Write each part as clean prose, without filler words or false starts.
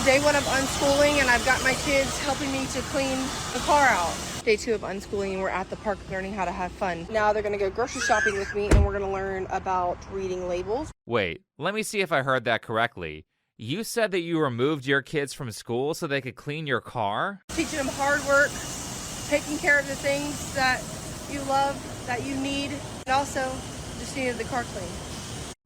Day one of unschooling, and I've got my kids helping me to clean the car out. Day 2 of unschooling, we're at the park learning how to have fun. Now they're gonna go grocery shopping with me, and we're gonna learn about reading labels. Wait, let me see if I heard that correctly. You said that you removed your kids from school so they could clean your car? Teaching them hard work, taking care of the things that you love, that you need, and also just needed the car clean.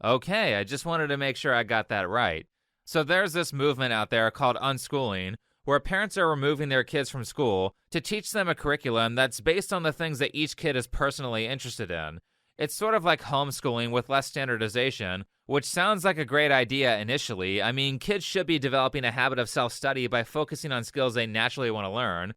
Okay, I just wanted to make sure I got that right. So there's this movement out there called unschooling, where parents are removing their kids from school to teach them a curriculum that's based on the things that each kid is personally interested in. It's sort of like homeschooling with less standardization, which sounds like a great idea initially. I mean, kids should be developing a habit of self-study by focusing on skills they naturally want to learn.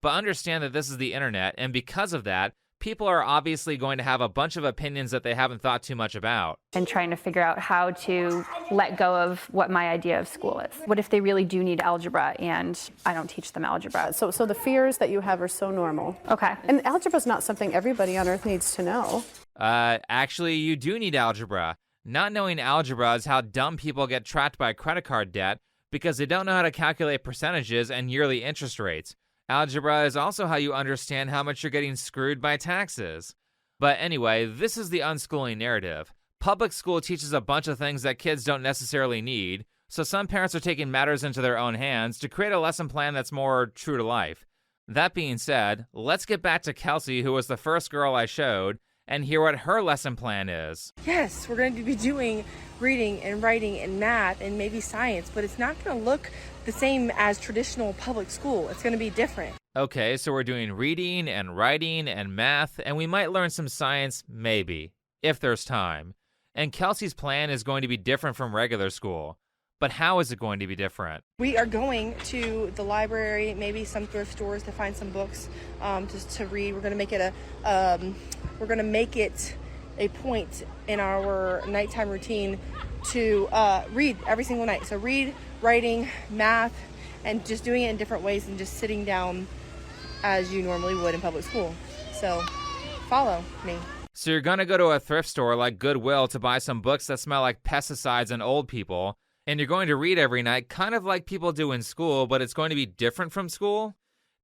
But understand that this is the internet, and because of that, people are obviously going to have a bunch of opinions that they haven't thought too much about. And trying to figure out how to let go of what my idea of school is. What if they really do need algebra and I don't teach them algebra? So the fears that you have are so normal. Okay. And algebra is not something everybody on earth needs to know. Actually, you do need algebra. Not knowing algebra is how dumb people get trapped by credit card debt because they don't know how to calculate percentages and yearly interest rates. Algebra is also how you understand how much you're getting screwed by taxes. But anyway, this is the unschooling narrative. Public school teaches a bunch of things that kids don't necessarily need, so some parents are taking matters into their own hands to create a lesson plan that's more true to life. That being said, let's get back to Kelsey, who was the first girl I showed, and hear what her lesson plan is. Yes, we're going to be doing reading and writing and math and maybe science, but it's not going to look the same as traditional public school. It's going to be different. Okay, so we're doing reading and writing and math, and we might learn some science, maybe, if there's time. And Kelsey's plan is going to be different from regular school. But how is it going to be different? We are going to the library, maybe some thrift stores to find some books just to read. We're going to make it a point in our nighttime routine to read every single night. So read, writing, math, and just doing it in different ways than just sitting down as you normally would in public school. So follow me. So you're going to go to a thrift store like Goodwill to buy some books that smell like pesticides and old people, and you're going to read every night, kind of like people do in school, but it's going to be different from school?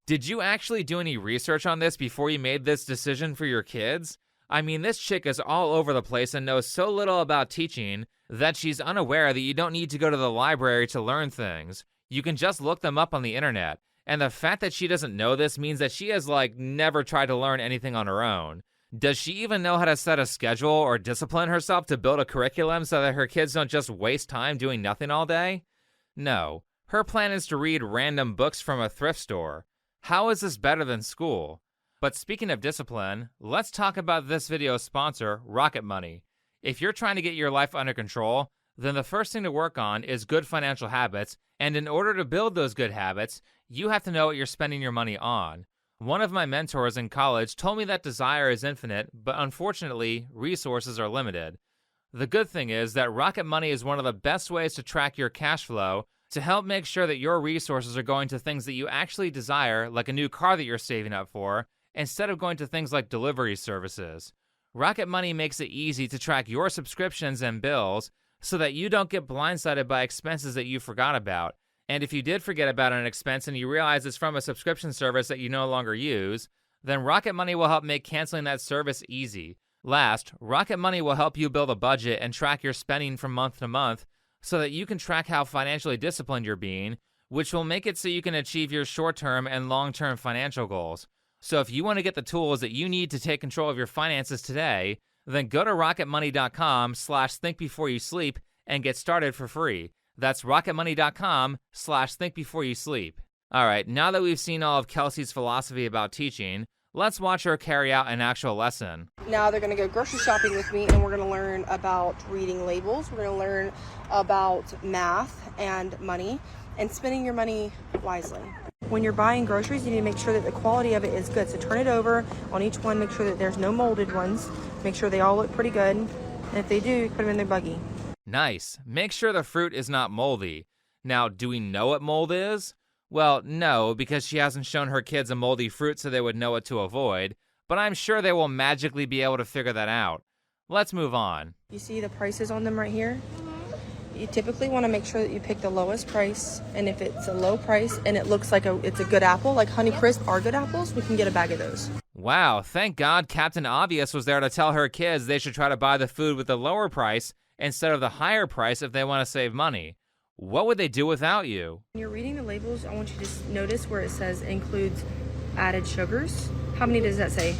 Did you actually do any research on this before you made this decision for your kids? I mean, this chick is all over the place and knows so little about teaching that she's unaware that you don't need to go to the library to learn things. You can just look them up on the internet. And the fact that she doesn't know this means that she has, never tried to learn anything on her own. Does she even know how to set a schedule or discipline herself to build a curriculum so that her kids don't just waste time doing nothing all day? No. Her plan is to read random books from a thrift store. How is this better than school? But speaking of discipline, let's talk about this video's sponsor, Rocket Money. If you're trying to get your life under control, then the first thing to work on is good financial habits, and in order to build those good habits, you have to know what you're spending your money on. One of my mentors in college told me that desire is infinite, but unfortunately, resources are limited. The good thing is that Rocket Money is one of the best ways to track your cash flow to help make sure that your resources are going to things that you actually desire, like a new car that you're saving up for, instead of going to things like delivery services. Rocket Money makes it easy to track your subscriptions and bills so that you don't get blindsided by expenses that you forgot about. And if you did forget about an expense and you realize it's from a subscription service that you no longer use, then Rocket Money will help make canceling that service easy. Last, Rocket Money will help you build a budget and track your spending from month to month so that you can track how financially disciplined you're being, which will make it so you can achieve your short-term and long-term financial goals. So if you want to get the tools that you need to take control of your finances today, then go to rocketmoney.com/thinkbeforeyousleep and get started for free. That's rocketmoney.com/thinkbeforeyousleep. All right, now that we've seen all of Kelsey's philosophy about teaching, let's watch her carry out an actual lesson. Now they're going to go grocery shopping with me, and we're going to learn about reading labels. We're going to learn about math and money and spending your money wisely. When you're buying groceries, you need to make sure that the quality of it is good. So turn it over on each one, make sure that there's no molded ones, make sure they all look pretty good. And if they do, put them in their buggy. Nice. Make sure the fruit is not moldy. Now, do we know what mold is? Well, no, because she hasn't shown her kids a moldy fruit so they would know what to avoid, but I'm sure they will magically be able to figure that out. Let's move on. You see the prices on them right here? You typically want to make sure that you pick the lowest price, and if it's a low price and it looks like it's a good apple, like Honey Crisp are good apples, we can get a bag of those. Wow, thank God Captain Obvious was there to tell her kids they should try to buy the food with the lower price instead of the higher price if they want to save money. What would they do without you? When you're reading the labels, I want you to just notice where it says includes added sugars. How many does that say?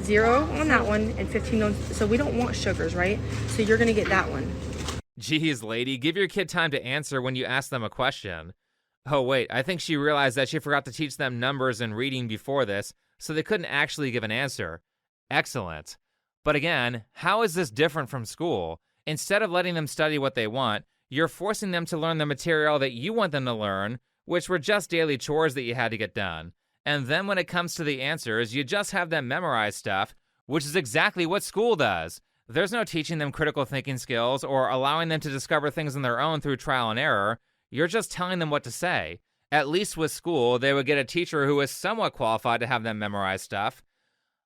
0 on that one and 15 on, so we don't want sugars, right? So you're gonna get that one. Geez, lady, give your kid time to answer when you ask them a question. Oh wait, I think she realized that she forgot to teach them numbers and reading before this, so they couldn't actually give an answer. Excellent. But again, how is this different from school? Instead of letting them study what they want, you're forcing them to learn the material that you want them to learn, which were just daily chores that you had to get done. And then when it comes to the answers, you just have them memorize stuff, which is exactly what school does. There's no teaching them critical thinking skills or allowing them to discover things on their own through trial and error. You're just telling them what to say. At least with school, they would get a teacher who is somewhat qualified to have them memorize stuff.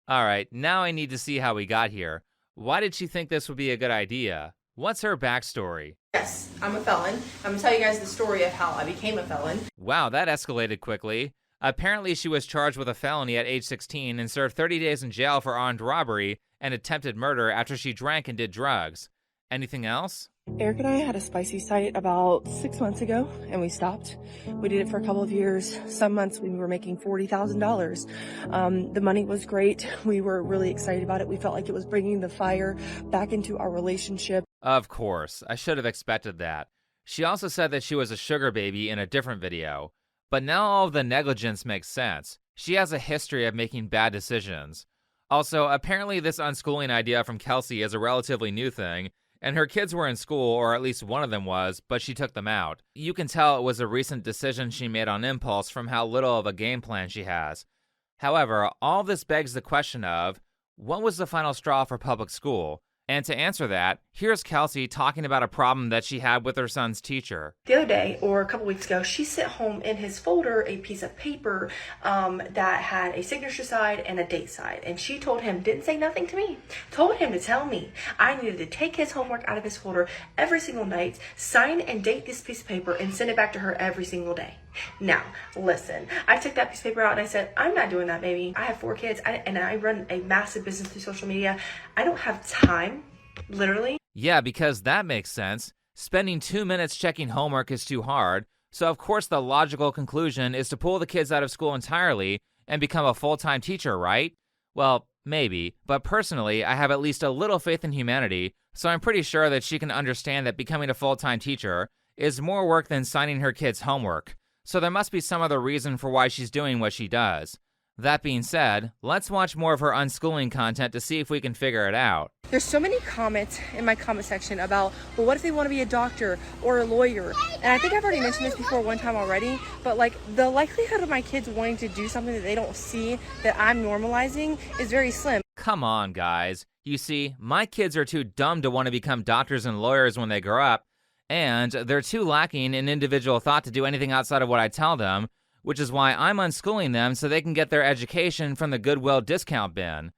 All right, now I need to see how we got here. Why did she think this would be a good idea? What's her backstory? Yes, I'm a felon. I'm gonna tell you guys the story of how I became a felon. Wow, that escalated quickly. Apparently, she was charged with a felony at age 16 and served 30 days in jail for armed robbery and attempted murder after she drank and did drugs. Anything else? Eric and I had a spicy site about 6 months ago, and we stopped. We did it for a couple of years. Some months we were making $40,000. The money was great. We were really excited about it. We felt like it was bringing the fire back into our relationship. Of course, I should have expected that. She also said that she was a sugar baby in a different video. But now all of the negligence makes sense. She has a history of making bad decisions. Also, apparently this unschooling idea from Kelsey is a relatively new thing, and her kids were in school, or at least one of them was, but she took them out. You can tell it was a recent decision she made on impulse from how little of a game plan she has. However, all this begs the question of, what was the final straw for public school? And to answer that, here's Kelsey talking about a problem that she had with her son's teacher. The other day, or a couple weeks ago, she sent home in his folder a piece of paper that had a signature side and a date side. And she told him, didn't say nothing to me, told him to tell me I needed to take his homework out of his folder every single night, sign and date this piece of paper, and send it back to her every single day. Now, listen, I took that piece of paper out and I said, I'm not doing that, baby. I have 4 kids and I run a massive business through social media. I don't have time, literally. Yeah, because that makes sense. Spending 2 minutes checking homework is too hard. So of course the logical conclusion is to pull the kids out of school entirely and become a full-time teacher, right? Well, maybe, but personally, I have at least a little faith in humanity, so I'm pretty sure that she can understand that becoming a full-time teacher is more work than signing her kids' homework. So there must be some other reason for why she's doing what she does. That being said, let's watch more of her unschooling content to see if we can figure it out. There's so many comments in my comment section about, well, what if they want to be a doctor or a lawyer? And I think I've already mentioned this before one time already, but like the likelihood of my kids wanting to do something that they don't see that I'm normalizing is very slim. Come on, guys. You see, my kids are too dumb to want to become doctors and lawyers when they grow up, and they're too lacking in individual thought to do anything outside of what I tell them, which is why I'm unschooling them so they can get their education from the Goodwill discount bin.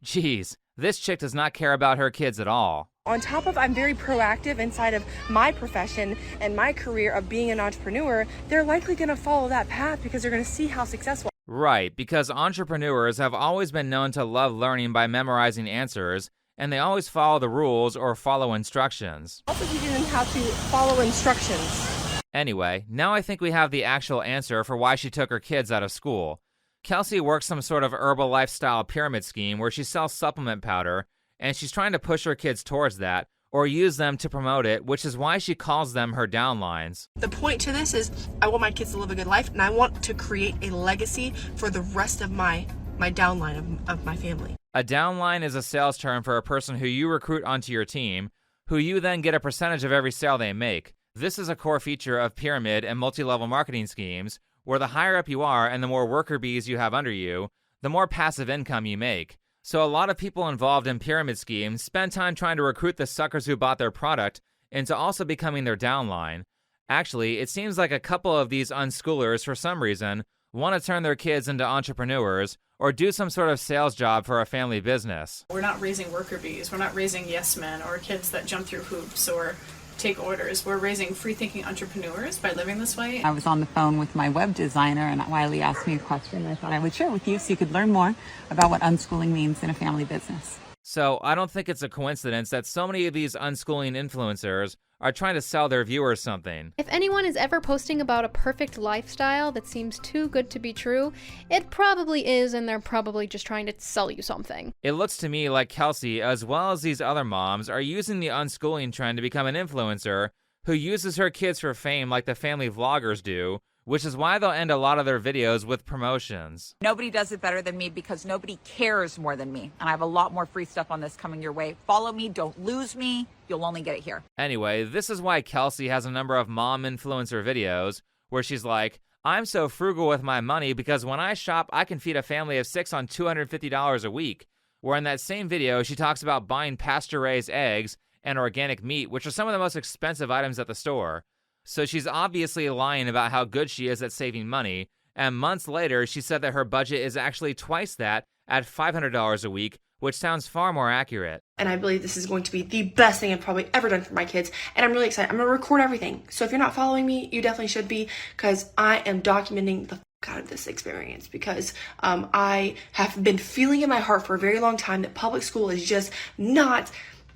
Jeez, this chick does not care about her kids at all. On top of I'm very proactive inside of my profession and my career of being an entrepreneur, they're likely going to follow that path because they're going to see how successful. Right, because entrepreneurs have always been known to love learning by memorizing answers, and they always follow the rules or follow instructions. Also teaching them how to follow instructions. Anyway, now I think we have the actual answer for why she took her kids out of school. Kelsey works some sort of herbal lifestyle pyramid scheme where she sells supplement powder, and she's trying to push her kids towards that, or use them to promote it, which is why she calls them her downlines. The point to this is I want my kids to live a good life, and I want to create a legacy for the rest of my downline of my family. A downline is a sales term for a person who you recruit onto your team, who you then get a percentage of every sale they make. This is a core feature of pyramid and multi-level marketing schemes, where the higher up you are and the more worker bees you have under you, the more passive income you make. So a lot of people involved in pyramid schemes spend time trying to recruit the suckers who bought their product into also becoming their downline. Actually, it seems like a couple of these unschoolers, for some reason, want to turn their kids into entrepreneurs, or do some sort of sales job for a family business. We're not raising worker bees. We're not raising yes men or kids that jump through hoops or take orders. We're raising free-thinking entrepreneurs by living this way. I was on the phone with my web designer, and Wiley asked me a question I thought I would share with you so you could learn more about what unschooling means in a family business. So I don't think it's a coincidence that so many of these unschooling influencers are trying to sell their viewers something. If anyone is ever posting about a perfect lifestyle that seems too good to be true, it probably is, and they're probably just trying to sell you something. It looks to me like Kelsey, as well as these other moms, are using the unschooling trend to become an influencer who uses her kids for fame like the family vloggers do, which is why they'll end a lot of their videos with promotions. Nobody does it better than me because nobody cares more than me. And I have a lot more free stuff on this coming your way. Follow me, don't lose me. You'll only get it here. Anyway, this is why Kelsey has a number of mom influencer videos where she's like, I'm so frugal with my money because when I shop, I can feed a family of 6 on $250 a week. Where in that same video, she talks about buying pasture-raised eggs and organic meat, which are some of the most expensive items at the store. So she's obviously lying about how good she is at saving money, and months later, she said that her budget is actually twice that at $500 a week, which sounds far more accurate. And I believe this is going to be the best thing I've probably ever done for my kids. And I'm really excited. I'm going to record everything. So if you're not following me, you definitely should be, because I am documenting the out of this experience, because I have been feeling in my heart for a very long time that public school is just not,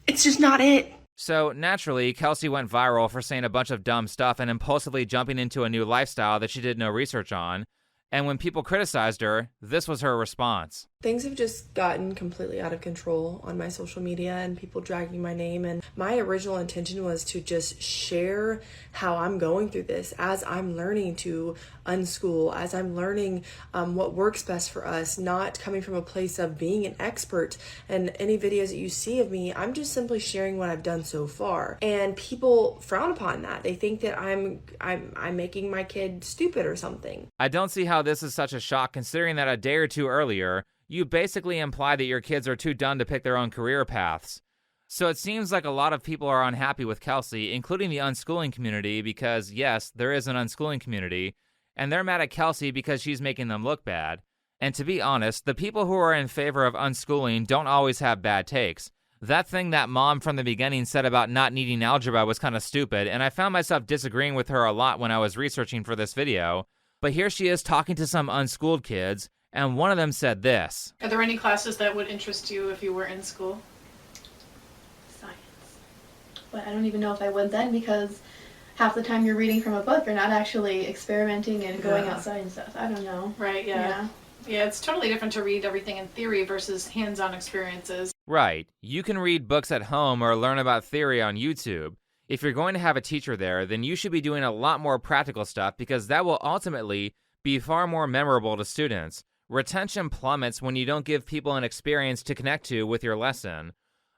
it's just not it. So naturally, Kelsey went viral for saying a bunch of dumb stuff and impulsively jumping into a new lifestyle that she did no research on. And when people criticized her, this was her response. Things have just gotten completely out of control on my social media and people dragging my name. And my original intention was to just share how I'm going through this as I'm learning to unschool, as I'm learning what works best for us, not coming from a place of being an expert. And any videos that you see of me, I'm just simply sharing what I've done so far. And people frown upon that. They think that I'm making my kid stupid or something. I don't see how this is such a shock, considering that a day or two earlier, you basically imply that your kids are too dumb to pick their own career paths. So it seems like a lot of people are unhappy with Kelsey, including the unschooling community, because yes, there is an unschooling community, and they're mad at Kelsey because she's making them look bad. And to be honest, the people who are in favor of unschooling don't always have bad takes. That thing that mom from the beginning said about not needing algebra was kind of stupid, and I found myself disagreeing with her a lot when I was researching for this video. But here she is talking to some unschooled kids, and one of them said this. Are there any classes that would interest you if you were in school? Science. But I don't even know if I would then, because half the time you're reading from a book, you're not actually experimenting and going outside and stuff. I don't know. Right, yeah. Yeah, it's totally different to read everything in theory versus hands-on experiences. Right. You can read books at home or learn about theory on YouTube. If you're going to have a teacher there, then you should be doing a lot more practical stuff, because that will ultimately be far more memorable to students. Retention plummets when you don't give people an experience to connect to with your lesson.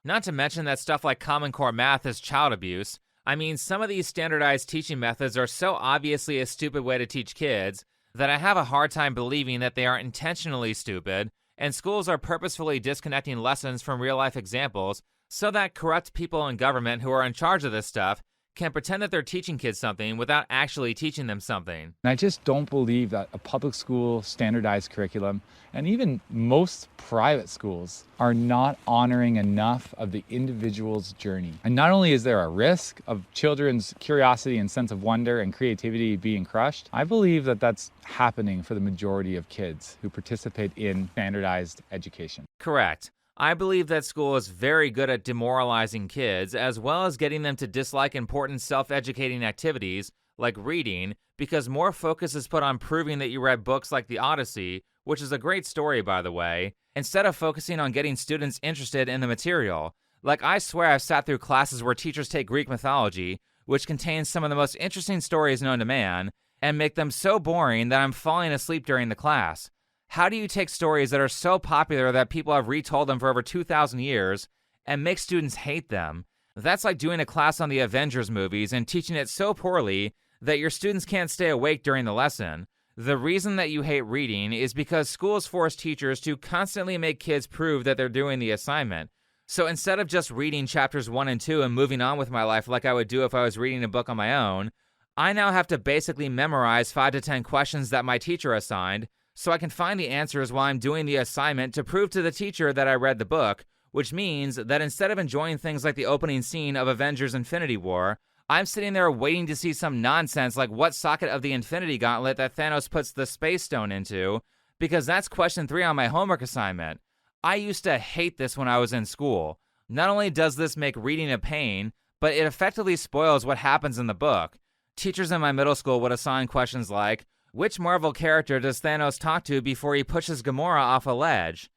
Not to mention that stuff like Common Core math is child abuse. I mean, some of these standardized teaching methods are so obviously a stupid way to teach kids that I have a hard time believing that they aren't intentionally stupid, and schools are purposefully disconnecting lessons from real-life examples so that corrupt people in government who are in charge of this stuff can pretend that they're teaching kids something without actually teaching them something. And I just don't believe that a public school standardized curriculum, and even most private schools, are not honoring enough of the individual's journey. And not only is there a risk of children's curiosity and sense of wonder and creativity being crushed, I believe that that's happening for the majority of kids who participate in standardized education. Correct. I believe that school is very good at demoralizing kids, as well as getting them to dislike important self-educating activities like reading, because more focus is put on proving that you read books like The Odyssey, which is a great story, by the way, instead of focusing on getting students interested in the material. Like, I swear I've sat through classes where teachers take Greek mythology, which contains some of the most interesting stories known to man, and make them so boring that I'm falling asleep during the class. How do you take stories that are so popular that people have retold them for over 2,000 years and make students hate them? That's like doing a class on the Avengers movies and teaching it so poorly that your students can't stay awake during the lesson. The reason that you hate reading is because schools force teachers to constantly make kids prove that they're doing the assignment. So instead of just reading chapters 1 and 2 and moving on with my life like I would do if I was reading a book on my own, I now have to basically memorize 5 to 10 questions that my teacher assigned, so I can find the answers while I'm doing the assignment to prove to the teacher that I read the book, which means that instead of enjoying things like the opening scene of Avengers Infinity War, I'm sitting there waiting to see some nonsense like what socket of the Infinity Gauntlet that Thanos puts the Space Stone into, because that's question 3 on my homework assignment. I used to hate this when I was in school. Not only does this make reading a pain, but it effectively spoils what happens in the book. Teachers in my middle school would assign questions like, which Marvel character does Thanos talk to before he pushes Gamora off a ledge?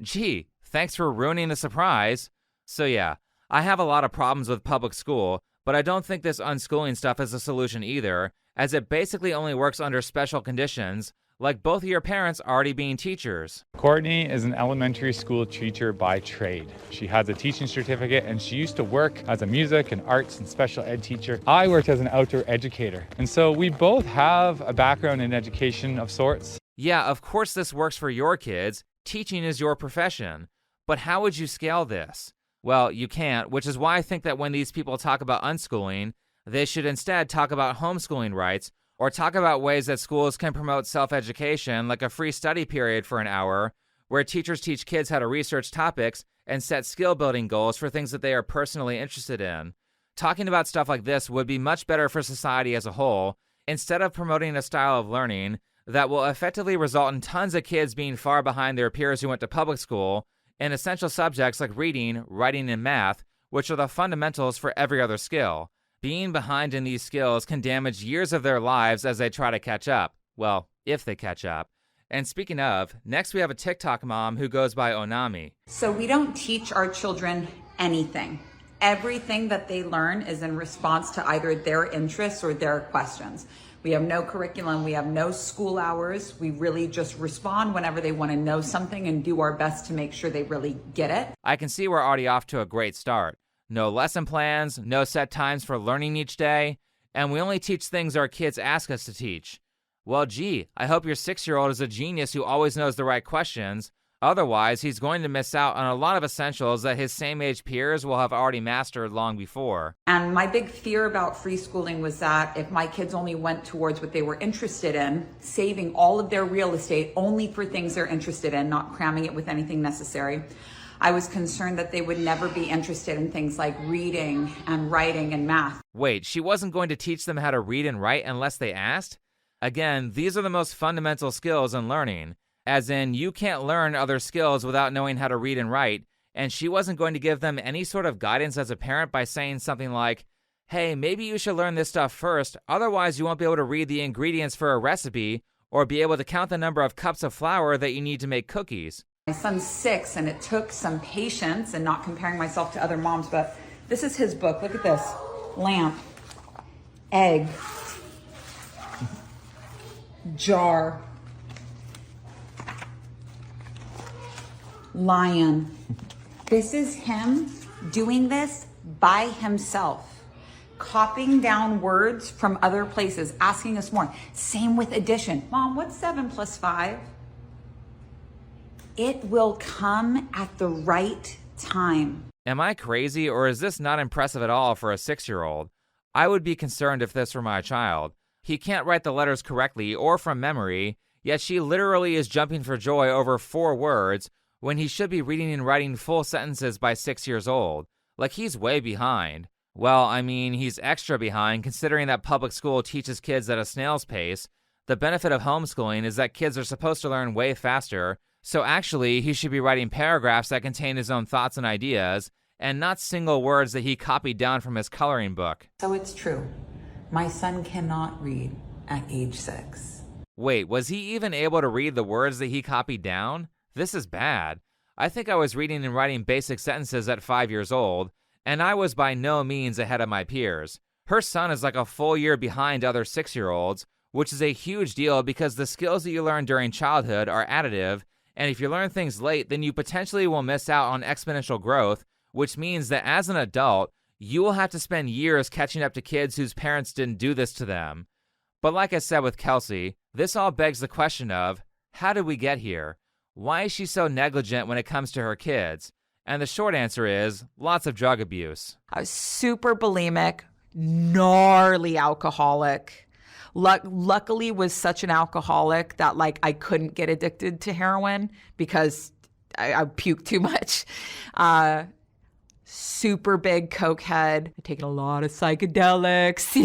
Gee, thanks for ruining the surprise. So yeah, I have a lot of problems with public school, but I don't think this unschooling stuff is a solution either, as it basically only works under special conditions, like both of your parents already being teachers. Courtney is an elementary school teacher by trade. She has a teaching certificate and she used to work as a music and arts and special ed teacher. I worked as an outdoor educator. And so we both have a background in education of sorts. Yeah, of course this works for your kids. Teaching is your profession. But how would you scale this? Well, you can't, which is why I think that when these people talk about unschooling, they should instead talk about homeschooling rights, or talk about ways that schools can promote self-education, like a free study period for an hour, where teachers teach kids how to research topics and set skill-building goals for things that they are personally interested in. Talking about stuff like this would be much better for society as a whole, instead of promoting a style of learning that will effectively result in tons of kids being far behind their peers who went to public school in essential subjects like reading, writing, and math, which are the fundamentals for every other skill. Being behind in these skills can damage years of their lives as they try to catch up. Well, if they catch up. And speaking of, next we have a TikTok mom who goes by Onami. So we don't teach our children anything. Everything that they learn is in response to either their interests or their questions. We have no curriculum, we have no school hours. We really just respond whenever they want to know something and do our best to make sure they really get it. I can see we're already off to a great start. No lesson plans, no set times for learning each day, and we only teach things our kids ask us to teach. Well, gee, I hope your 6-year-old is a genius who always knows the right questions. Otherwise, he's going to miss out on a lot of essentials that his same-age peers will have already mastered long before. And my big fear about free schooling was that if my kids only went towards what they were interested in, saving all of their real estate only for things they're interested in, not cramming it with anything necessary, I was concerned that they would never be interested in things like reading and writing and math. Wait, she wasn't going to teach them how to read and write unless they asked? Again, these are the most fundamental skills in learning, as in you can't learn other skills without knowing how to read and write, and she wasn't going to give them any sort of guidance as a parent by saying something like, hey, maybe you should learn this stuff first, otherwise you won't be able to read the ingredients for a recipe or be able to count the number of cups of flour that you need to make cookies. My son's 6, and it took some patience and not comparing myself to other moms, but this is his book. Look at this. Lamp, egg, jar, lion. This is him doing this by himself, copying down words from other places, asking us more. Same with addition. Mom, what's 7 plus 5? It will come at the right time. Am I crazy, or is this not impressive at all for a 6-year-old? I would be concerned if this were my child. He can't write the letters correctly or from memory, yet she literally is jumping for joy over 4 words when he should be reading and writing full sentences by 6 years old. Like, he's way behind. Well, I mean, he's extra behind considering that public school teaches kids at a snail's pace. The benefit of homeschooling is that kids are supposed to learn way faster, so actually he should be writing paragraphs that contain his own thoughts and ideas, and not single words that he copied down from his coloring book. So it's true. My son cannot read at age 6. Wait, was he even able to read the words that he copied down? This is bad. I think I was reading and writing basic sentences at 5 years old, and I was by no means ahead of my peers. Her son is like a full year behind other 6-year-olds, which is a huge deal because the skills that you learn during childhood are additive, and if you learn things late, then you potentially will miss out on exponential growth, which means that as an adult, you will have to spend years catching up to kids whose parents didn't do this to them. But like I said with Kelsey, this all begs the question of, how did we get here? Why is she so negligent when it comes to her kids? And the short answer is, lots of drug abuse. I was super bulimic, gnarly alcoholic. Luckily was such an alcoholic that like I couldn't get addicted to heroin because I puked too much. Super big coke head. I've taken a lot of psychedelics,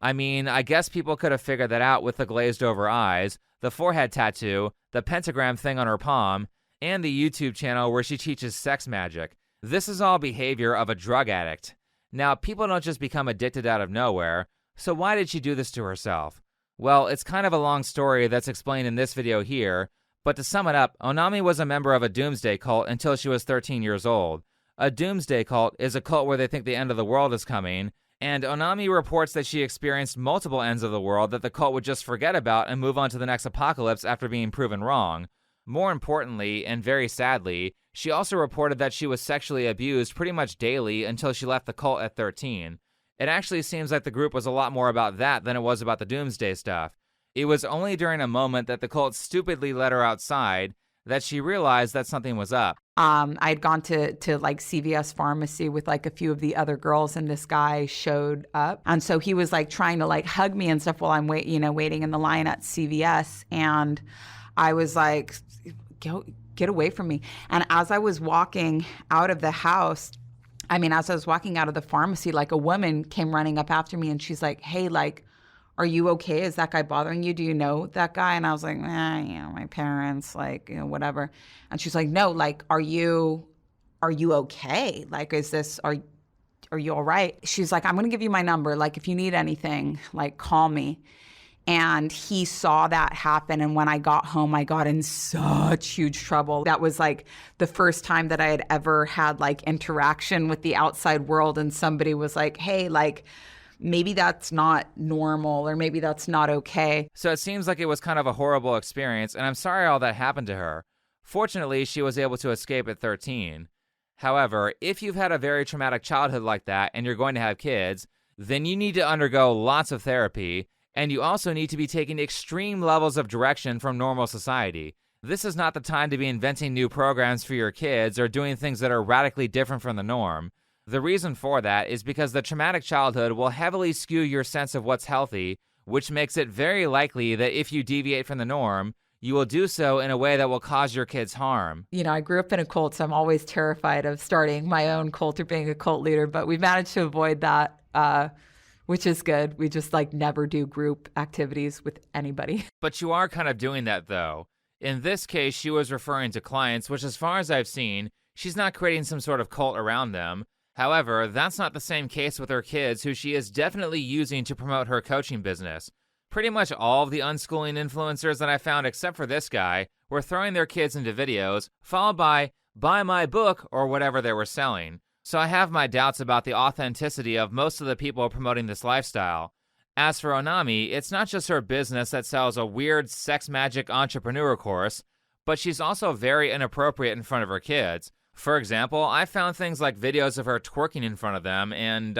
I mean, I guess people could have figured that out with the glazed over eyes, the forehead tattoo, the pentagram thing on her palm, and the YouTube channel where she teaches sex magic. This is all behavior of a drug addict. Now, people don't just become addicted out of nowhere, so why did she do this to herself? Well, it's kind of a long story that's explained in this video here, but to sum it up, Onami was a member of a doomsday cult until she was 13 years old. A doomsday cult is a cult where they think the end of the world is coming, and Onami reports that she experienced multiple ends of the world that the cult would just forget about and move on to the next apocalypse after being proven wrong. More importantly, and very sadly, she also reported that she was sexually abused pretty much daily until she left the cult at 13. It actually seems like the group was a lot more about that than it was about the doomsday stuff. It was only during a moment that the cult stupidly let her outside that she realized that something was up. I'd gone to like CVS pharmacy with like a few of the other girls, and this guy showed up. And so he was like trying to like hug me and stuff while I'm waiting in the line at CVS. And I was like, get away from me. And as I was walking out of the house, as I was walking out of the pharmacy, like a woman came running up after me and she's like, hey, like, are you okay? Is that guy bothering you? Do you know that guy? And I was like, my parents, like, whatever. And she's like, no, like, are you okay? Like, are you all right? She's like, I'm going to give you my number. Like, if you need anything, like, call me. And he saw that happen. And when I got home, I got in such huge trouble. That was like the first time that I had ever had like interaction with the outside world. And somebody was like, hey, like, maybe that's not normal, or maybe that's not okay. So it seems like it was kind of a horrible experience, and I'm sorry all that happened to her. Fortunately, she was able to escape at 13. However, if you've had a very traumatic childhood like that and you're going to have kids, then you need to undergo lots of therapy, and you also need to be taking extreme levels of direction from normal society. This is not the time to be inventing new programs for your kids or doing things that are radically different from the norm. The reason for that is because the traumatic childhood will heavily skew your sense of what's healthy, which makes it very likely that if you deviate from the norm, you will do so in a way that will cause your kids harm. I grew up in a cult, so I'm always terrified of starting my own cult or being a cult leader, but we've managed to avoid that, which is good. We just like never do group activities with anybody. But you are kind of doing that though. In this case, she was referring to clients, which as far as I've seen, she's not creating some sort of cult around them. However, that's not the same case with her kids, who she is definitely using to promote her coaching business. Pretty much all of the unschooling influencers that I found, except for this guy, were throwing their kids into videos, followed by, buy my book, or whatever they were selling. So I have my doubts about the authenticity of most of the people promoting this lifestyle. As for Onami, it's not just her business that sells a weird sex magic entrepreneur course, but she's also very inappropriate in front of her kids. For example, I found things like videos of her twerking in front of them, and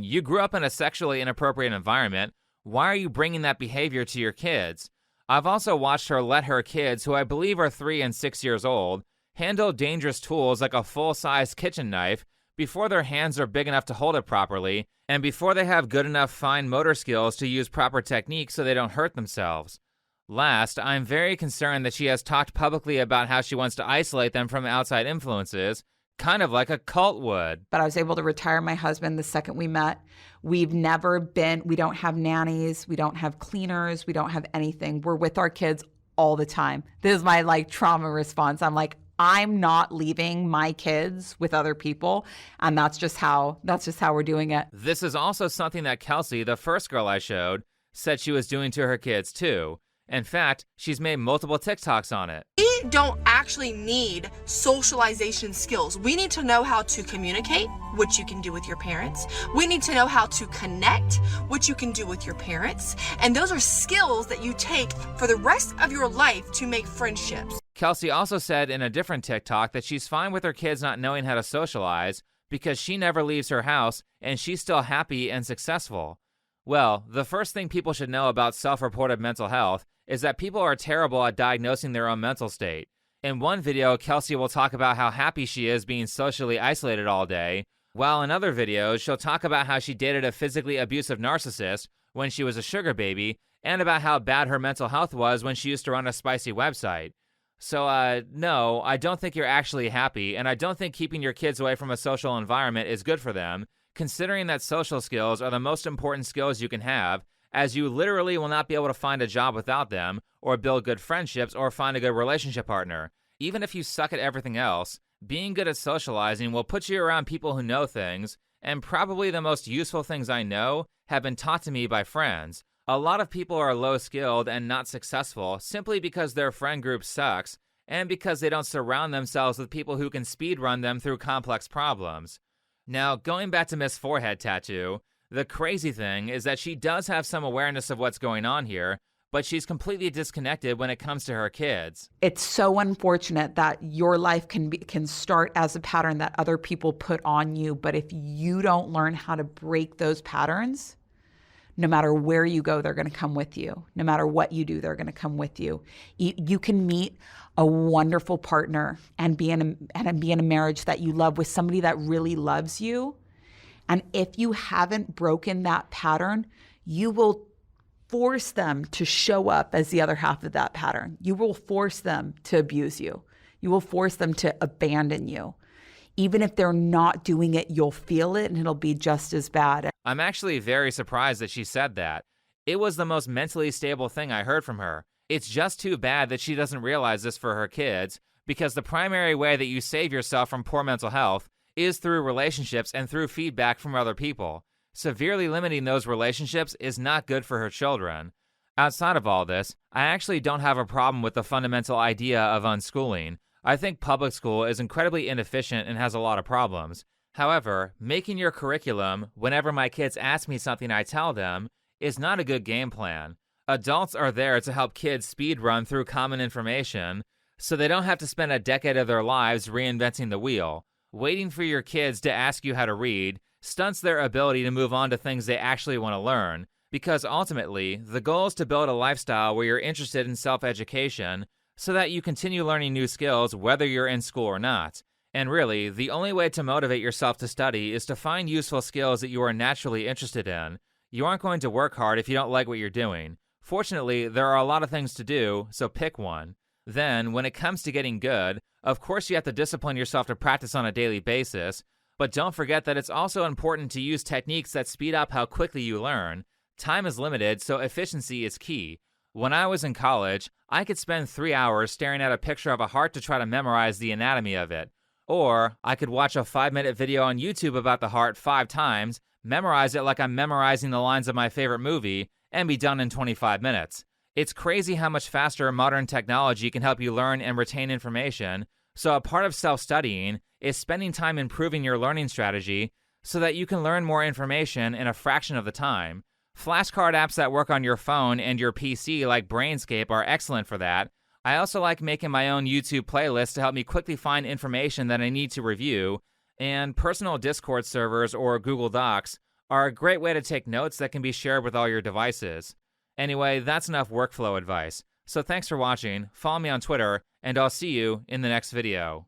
you grew up in a sexually inappropriate environment. Why are you bringing that behavior to your kids? I've also watched her let her kids, who I believe are 3 and 6 years old, handle dangerous tools like a full-size kitchen knife before their hands are big enough to hold it properly, and before they have good enough fine motor skills to use proper technique so they don't hurt themselves. Last, I'm very concerned that she has talked publicly about how she wants to isolate them from outside influences, kind of like a cult would. But I was able to retire my husband the second we met. We don't have nannies, we don't have cleaners, we don't have anything. We're with our kids all the time. This is my like trauma response. I'm like, I'm not leaving my kids with other people, and that's just how we're doing it. This is also something that Kelsey, the first girl I showed, said she was doing to her kids too. In fact, she's made multiple TikToks on it. We don't actually need socialization skills. We need to know how to communicate, which you can do with your parents. We need to know how to connect, which you can do with your parents. And those are skills that you take for the rest of your life to make friendships. Kelsey also said in a different TikTok that she's fine with her kids not knowing how to socialize because she never leaves her house and she's still happy and successful. Well, the first thing people should know about self-reported mental health is that people are terrible at diagnosing their own mental state. In one video, Kelsey will talk about how happy she is being socially isolated all day, while in other videos, she'll talk about how she dated a physically abusive narcissist, when she was a sugar baby, and about how bad her mental health was when she used to run a spicy website. So, no, I don't think you're actually happy, and I don't think keeping your kids away from a social environment is good for them, considering that social skills are the most important skills you can have, as you literally will not be able to find a job without them, or build good friendships, or find a good relationship partner. Even if you suck at everything else, being good at socializing will put you around people who know things, and probably the most useful things I know have been taught to me by friends. A lot of people are low-skilled and not successful simply because their friend group sucks and because they don't surround themselves with people who can speedrun them through complex problems. Now, going back to Miss Forehead Tattoo, the crazy thing is that she does have some awareness of what's going on here, but she's completely disconnected when it comes to her kids. It's so unfortunate that your life can start as a pattern that other people put on you, but if you don't learn how to break those patterns, no matter where you go, they're going to come with you. No matter what you do, they're going to come with you. You can meet a wonderful partner and be in a marriage that you love with somebody that really loves you. And if you haven't broken that pattern, you will force them to show up as the other half of that pattern. You will force them to abuse you. You will force them to abandon you. Even if they're not doing it, you'll feel it and it'll be just as bad. I'm actually very surprised that she said that. It was the most mentally stable thing I heard from her. It's just too bad that she doesn't realize this for her kids, because the primary way that you save yourself from poor mental health is through relationships and through feedback from other people. Severely limiting those relationships is not good for her children. Outside of all this, I actually don't have a problem with the fundamental idea of unschooling. I think public school is incredibly inefficient and has a lot of problems. However, making your curriculum, whenever my kids ask me something I tell them, is not a good game plan. Adults are there to help kids speed run through common information, so they don't have to spend a decade of their lives reinventing the wheel. Waiting for your kids to ask you how to read stunts their ability to move on to things they actually want to learn, because ultimately, the goal is to build a lifestyle where you're interested in self-education so that you continue learning new skills whether you're in school or not. And really, the only way to motivate yourself to study is to find useful skills that you are naturally interested in. You aren't going to work hard if you don't like what you're doing. Fortunately, there are a lot of things to do, so pick one. Then, when it comes to getting good, of course you have to discipline yourself to practice on a daily basis, but don't forget that it's also important to use techniques that speed up how quickly you learn. Time is limited, so efficiency is key. When I was in college, I could spend 3 hours staring at a picture of a heart to try to memorize the anatomy of it. Or I could watch a 5-minute video on YouTube about the heart 5 times, memorize it like I'm memorizing the lines of my favorite movie, and be done in 25 minutes. It's crazy how much faster modern technology can help you learn and retain information, so a part of self-studying is spending time improving your learning strategy so that you can learn more information in a fraction of the time. Flashcard apps that work on your phone and your PC like Brainscape are excellent for that. I also like making my own YouTube playlist to help me quickly find information that I need to review, and personal Discord servers or Google Docs are a great way to take notes that can be shared with all your devices. Anyway, that's enough workflow advice. So thanks for watching, follow me on Twitter, and I'll see you in the next video.